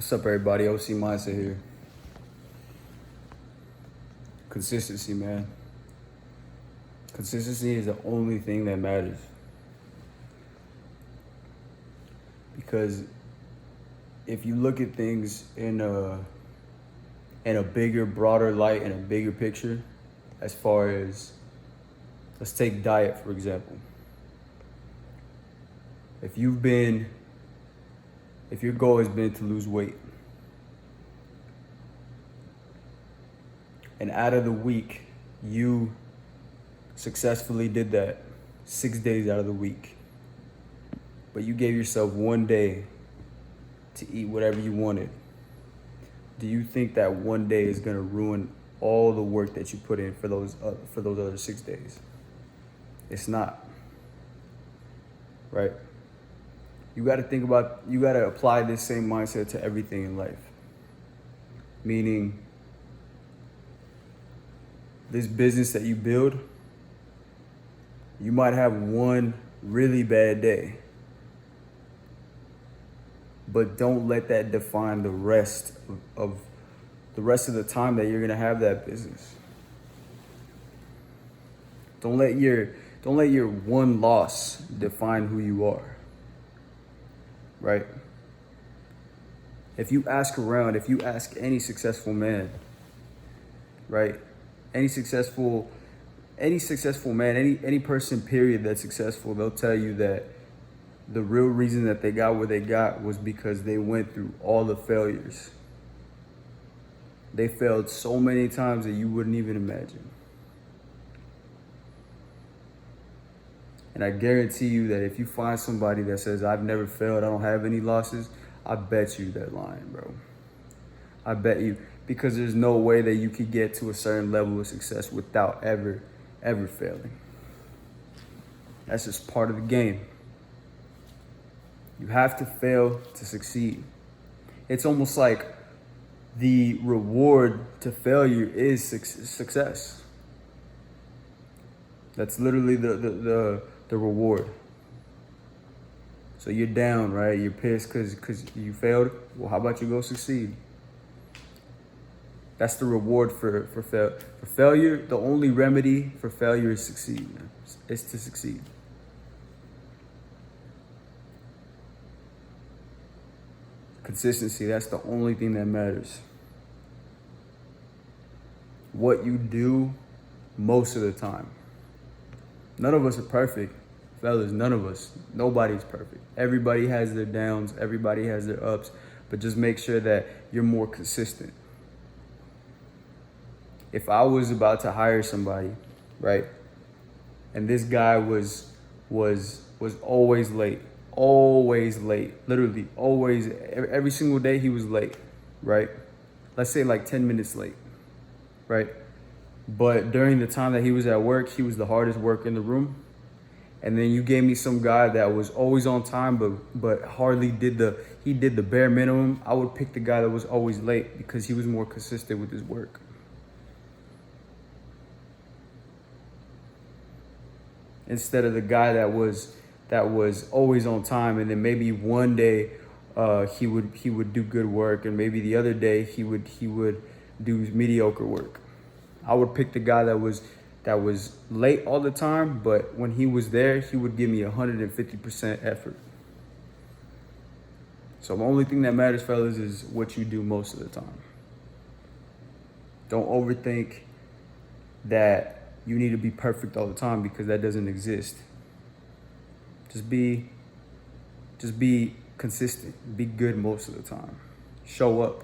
What's up, everybody? OC Mindset here. Consistency, man. Consistency is the only thing that matters. Because if you look at things in a bigger, broader light, in a bigger picture, as far as, let's take diet, for example. If your goal has been to lose weight, and out of the week, you successfully did that 6 days out of the week, but you gave yourself 1 day to eat whatever you wanted, do you think that 1 day is gonna ruin all the work that you put in for those other 6 days? It's not, right? You gotta apply this same mindset to everything in life. Meaning, this business that you build, you might have one really bad day, but don't let that define the rest of the time that you're gonna have that business. Don't let your one loss define who you are, right? If you ask any successful man, right? Any successful man, any person, period, that's successful, they'll tell you that the real reason that they got what they got was because they went through all the failures. They failed so many times that you wouldn't even imagine. And I guarantee you that if you find somebody that says, I've never failed, I don't have any losses, I bet you that lying, bro. I bet you. Because there's no way that you could get to a certain level of success without ever failing. That's just part of the game. You have to fail to succeed. It's almost like the reward to failure is success. That's literally the reward. So you're down, right? You're pissed because you failed. Well, how about you go succeed? That's the reward for failure. The only remedy for failure is succeed, man. It's to succeed. Consistency, that's the only thing that matters. What you do most of the time. None of us are perfect, fellas, none of us. Nobody's perfect. Everybody has their downs, everybody has their ups, but just make sure that you're more consistent. If I was about to hire somebody, right, and this guy was always late, literally always, every single day he was late, right? Let's say like 10 minutes late, right? But during the time that he was at work, he was the hardest worker in the room. And then you gave me some guy that was always on time, but hardly did the bare minimum. I would pick the guy that was always late because he was more consistent with his work. Instead of the guy that was always on time, and then maybe one day he would do good work, and maybe the other day he would do mediocre work. I would pick the guy that was late all the time, but when he was there, he would give me 150% effort. So the only thing that matters, fellas, is what you do most of the time. Don't overthink that you need to be perfect all the time, because that doesn't exist. Just be consistent. Be good most of the time. Show up.